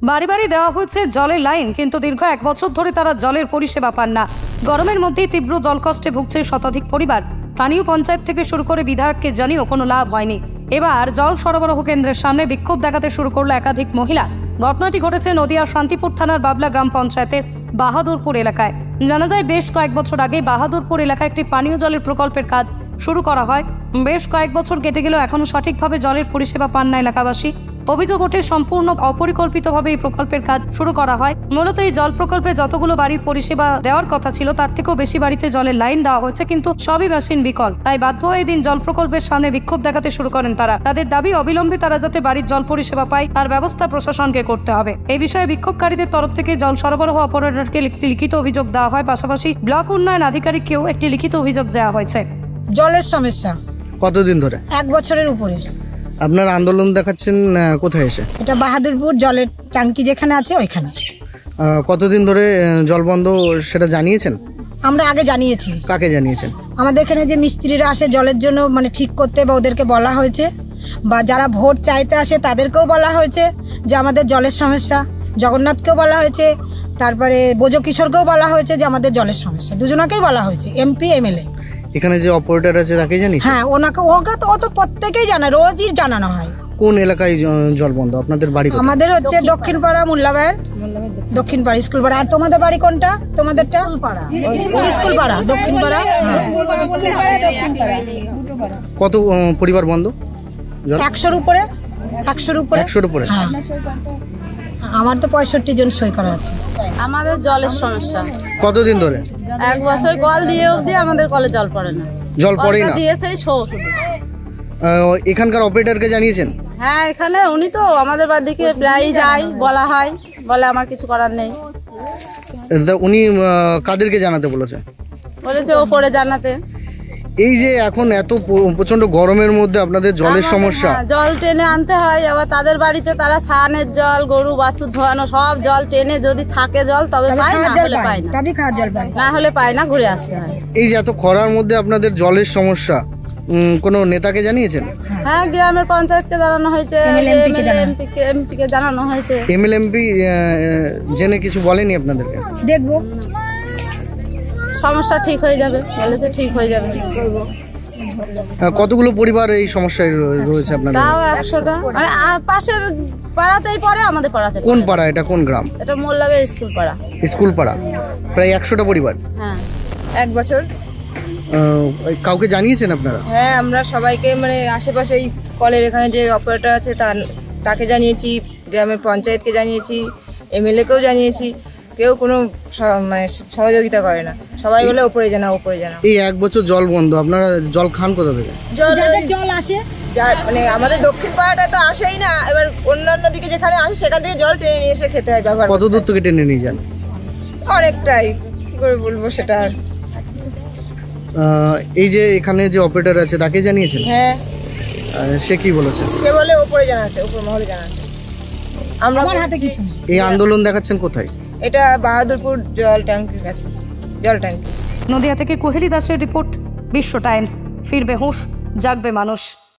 বাড়ি বাড়ি দেওয়া হচ্ছে জলের লাইন, কিন্তু দীর্ঘ 1 বছর ধরে তারা জলের পরিষেবা পান না। গরমের মধ্যেই তীব্র জলকষ্টে ভুগছে শতাধিক পরিবার। স্থানীয় পঞ্চায়েত থেকে শুরু করে বিধায়ককে জানিয়েও কোনো লাভ হয়নি। এবার জল সরবরাহ কেন্দ্রের সামনে বিক্ষোভ দেখাতে শুরু করলো একাধিক মহিলা। ঘটনাটি ঘটেছে নদিয়ার শান্তিপুর থানার বাবলা গ্রাম পঞ্চায়েতের বাহাদুরপুর এলাকায়। জানা যায়, বেশ কয়েক বছর আগে বাহাদুরপুর এলাকায় একটি পানীয় জলের প্রকল্পের কাজ শুরু করা হয়। বেশ কয়েক বছর কেটে গেলেও এখনও সঠিকভাবে জলের পরিষেবা পান না এলাকাবাসী। অভিযোগ ওঠে, সম্পূর্ণ অপরিকল্পিতভাবে এই প্রকল্পের কাজ শুরু করা হয়। মূলত এই জল প্রকল্পে যতগুলো বাড়ির পরিষেবা দেওয়ার কথা ছিল, তার থেকেও বেশি বাড়িতে জলের লাইন দেওয়া হয়েছে, কিন্তু সবই মেশিন বিকল। তাই বাধ্য হয়ে দিন জল প্রকল্পের সামনে বিক্ষোভ দেখাতে শুরু করেন তারা। তাদের দাবি, অবিলম্বে তারা যাতে বাড়ির জল পরিষেবা পায় তার ব্যবস্থা প্রশাসনকে করতে হবে। এই বিষয়ে বিক্ষোভকারীদের তরফ থেকে জল সরবরাহ অপারেটরকে একটি লিখিত অভিযোগ দেওয়া হয়। পাশাপাশি ব্লক উন্নয়ন আধিকারিককেও একটি লিখিত অভিযোগ দেওয়া হয়েছে। জলের সমস্যা কতদিন ধরে? 1 বছরের উপরে। আপনার আন্দোলন দেখাচ্ছেন কোথায় এসে? এটা বাহাদুরপুর জলের ট্যাঙ্কি যেখানে আছে ওইখানে। কতদিন ধরে জল বন্ধ সেটা জানিয়েছেন? আমরা আগে জানিয়েছি। কাকে জানিয়েছেন? আমাদের এখানে যে মিস্ত্রিরা আসে জলের জন্য মানে ঠিক করতে, বা ওদেরকে বলা হয়েছে, বা যারা ভোট চাইতে আসে তাদেরকেও বলা হয়েছে যে আমাদের জলের সমস্যা। জগন্নাথকেও বলা হয়েছে, তারপরে বোজো কিশোরকেও বলা হয়েছে যে আমাদের জলের সমস্যা। দুজনকেই বলা হয়েছে, এমপি এমএলএ। এখানে যে অপারেটর আছে তাকে জানিস? হ্যাঁ, ওকে তো প্রত্যেকেই জানা, রোজই জানানো হয়। কোন এলাকায় জল বন্ধ? আপনাদের বাড়ি? আমাদের হচ্ছে দক্ষিণ পাড়া, মোল্লাবাইয়ের দক্ষিণ পাড়া স্কুল পাড়া। আর তোমাদের বাড়ি কোনটা? তোমাদেরটা স্কুল পাড়া, দক্ষিণ পাড়া। কত পরিবার বন্ধ? 100-র উপরে। 100-র উপরে? হ্যাঁ, আমার তো 65 জন সই করা আছে। আমাদের জলের সমস্যা কতদিন ধরে? 1 বছর কল দিয়ে অবধি আমাদের কলে জল পড়ে না। জল পড়েই না? দিয়েছে এখানকার অপারেটরকে জানিয়েছেন? হ্যাঁ, এখানে উনি তো আমাদের বাড়িতে প্রায়ই যায়, বলা হয়, বলে আমার কিছু করার নেই। উনি কাদেরকে জানাতে বলেছে? বলেছে ওপরে জানাতে। এই যে এখন এত প্রচন্ড গরমের মধ্যে আপনাদের জলের সমস্যা, জল টেনে আনতে হয়। আবার তাদের বাড়িতে তারা স্নানের জল, গরু বাছুর ধোয়ানো সব জল টেনে, যদি থাকে জল তবে পায়, না হলে পায় না। না হলে পায় না, ঘুরে আসতে হয়। এই যে এত খরার মধ্যে আপনাদের জলের সমস্যা, কোনো নেতাকে জানিয়েছেন? হ্যাঁ, গ্রামের পঞ্চায়েতকে জানানো হয়েছে, এমপিকে জানানো হয়েছে। এমএলএমপি জেনে কিছু বলেনি আপনাদেরকে? দেখবো, সমস্যা ঠিক হয়ে যাবে বলেছে, ঠিক হয়ে যাবে। কতগুলো পরিবার এই সমস্যায় রয়েছে আপনাদের? তাও 100টা। মানে পাশের পাড়াতেই পড়ে, আমাদের পাড়াতে। কোন পাড়া এটা? কোন গ্রাম এটা? মোল্লাবাইয়ের স্কুল পাড়া। স্কুল পাড়া, প্রায় 100টা পরিবার। হ্যাঁ, 1 বছর। কাউকে জানিয়েছেন আপনারা? হ্যাঁ, আমরা সবাইকে, মানে আশেপাশে কলের এখানে যে অপারেটর আছে তাকে জানিয়েছি, গ্রামের পঞ্চায়েতকে জানিয়েছি, এমএলএ-কেও জানিয়েছি। কেউ কোনো মানে সহযোগিতা করে না, সবাই বলে ওপরে জানাও, ওপরে জানাও। এই 1 বছর জল বন্ধ, আপনারা জল খান কোথা থেকে? জল আসে, মানে আমাদের দক্ষিণ পাড়াটা তো আসেই না। এবার অন্যান্য দিকে যেখানে আসে সেখান থেকে জল টেনে নিয়ে এসে খেতে হয়, ব্যবহার। কত দূর থেকে টেনে নিয়ে যান? অনেকটাই, কি করে বলবো সেটা। এই যে এখানে যে অপারেটর আছে তাকে জানিয়েছেন? হ্যাঁ। সে কি বলেছে? সে বলে ওপরে জানাতে, উপর মহলে জানাতে। আমার হাতে কিছু নেই। এই আন্দোলন দেখাচ্ছেন কোথায়? এটা বাহাদুরপুর জল ট্যাঙ্কির কাছে, জল ট্যাঙ্কি। নদিয়া থেকে কোহেলি দাসের রিপোর্ট, বিশ্ব টাইমস। ফিরবে হুঁশ, জাগবে মানুষ।